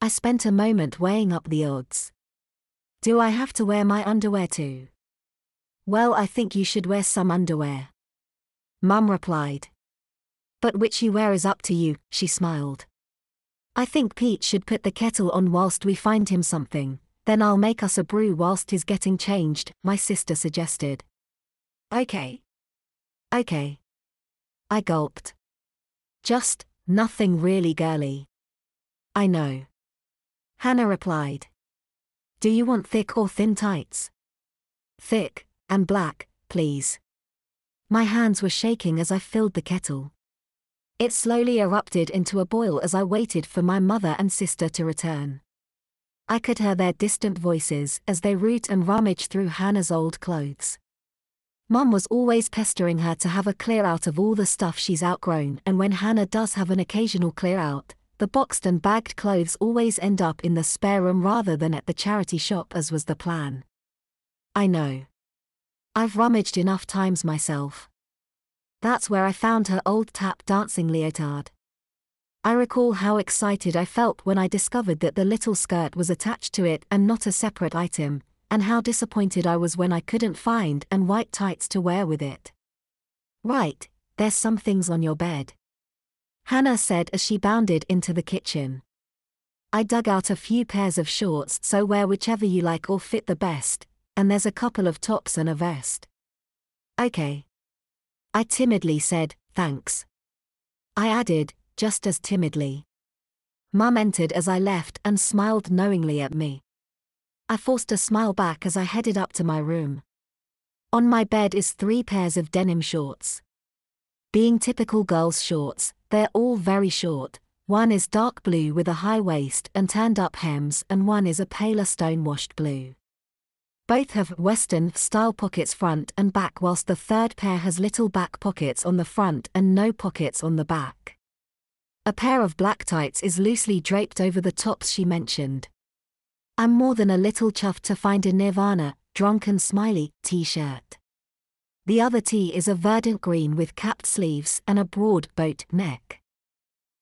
I spent a moment weighing up the odds. Do I have to wear my underwear too? Well, I think you should wear some underwear. Mum replied. But which you wear is up to you, she smiled. I think Pete should put the kettle on whilst we find him something, then I'll make us a brew whilst he's getting changed, my sister suggested. Okay. Okay. I gulped. Just, nothing really girly. I know. Hannah replied. Do you want thick or thin tights? Thick, and black, please. My hands were shaking as I filled the kettle. It slowly erupted into a boil as I waited for my mother and sister to return. I could hear their distant voices as they root and rummage through Hannah's old clothes. Mum was always pestering her to have a clear out of all the stuff she's outgrown, and when Hannah does have an occasional clear out, the boxed and bagged clothes always end up in the spare room rather than at the charity shop as was the plan. I know. I've rummaged enough times myself. That's where I found her old tap dancing leotard. I recall how excited I felt when I discovered that the little skirt was attached to it and not a separate item, and how disappointed I was when I couldn't find and white tights to wear with it. Right, there's some things on your bed, Hannah said as she bounded into the kitchen. I dug out a few pairs of shorts, so wear whichever you like or fit the best, and there's a couple of tops and a vest. Okay. I timidly said, thanks. I added, just as timidly. Mum entered as I left and smiled knowingly at me. I forced a smile back as I headed up to my room. On my bed is 3 pairs of denim shorts. Being typical girls' shorts, they're all very short. One is dark blue with a high waist and turned-up hems, and one is a paler stone-washed blue. Both have Western-style pockets front and back, whilst the third pair has little back pockets on the front and no pockets on the back. A pair of black tights is loosely draped over the tops she mentioned. I'm more than a little chuffed to find a Nirvana, Drunken Smiley, t-shirt. The other tee is a verdant green with capped sleeves and a broad boat neck.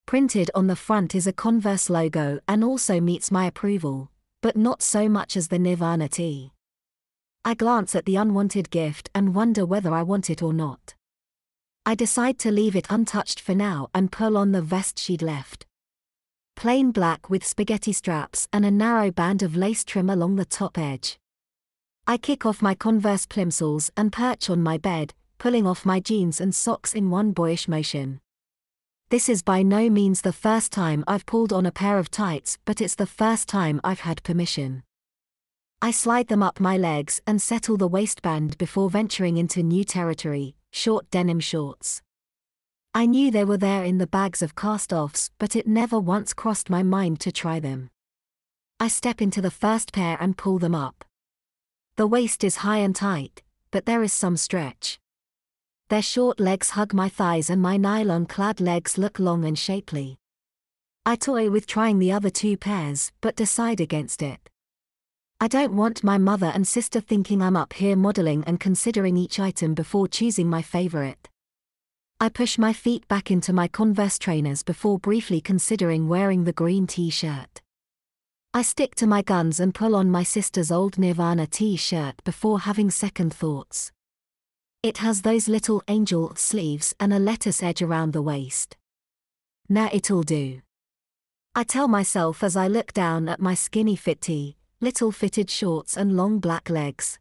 Printed on the front is a Converse logo and also meets my approval, but not so much as the Nirvana tee. I glance at the unwanted gift and wonder whether I want it or not. I decide to leave it untouched for now and pull on the vest she'd left. Plain black with spaghetti straps and a narrow band of lace trim along the top edge. I kick off my Converse plimsolls and perch on my bed, pulling off my jeans and socks in one boyish motion. This is by no means the first time I've pulled on a pair of tights, but it's the first time I've had permission. I slide them up my legs and settle the waistband before venturing into new territory, short denim shorts. I knew they were there in the bags of cast-offs, but it never once crossed my mind to try them. I step into the first pair and pull them up. The waist is high and tight, but there is some stretch. Their short legs hug my thighs and my nylon-clad legs look long and shapely. I toy with trying the other 2 pairs, but decide against it. I don't want my mother and sister thinking I'm up here modeling and considering each item before choosing my favorite. I push my feet back into my Converse trainers before briefly considering wearing the green t-shirt. I stick to my guns and pull on my sister's old Nirvana t-shirt before having second thoughts. It has those little angel sleeves and a lettuce edge around the waist. Nah, it'll do. I tell myself as I look down at my skinny fit tee, little fitted shorts and long black legs.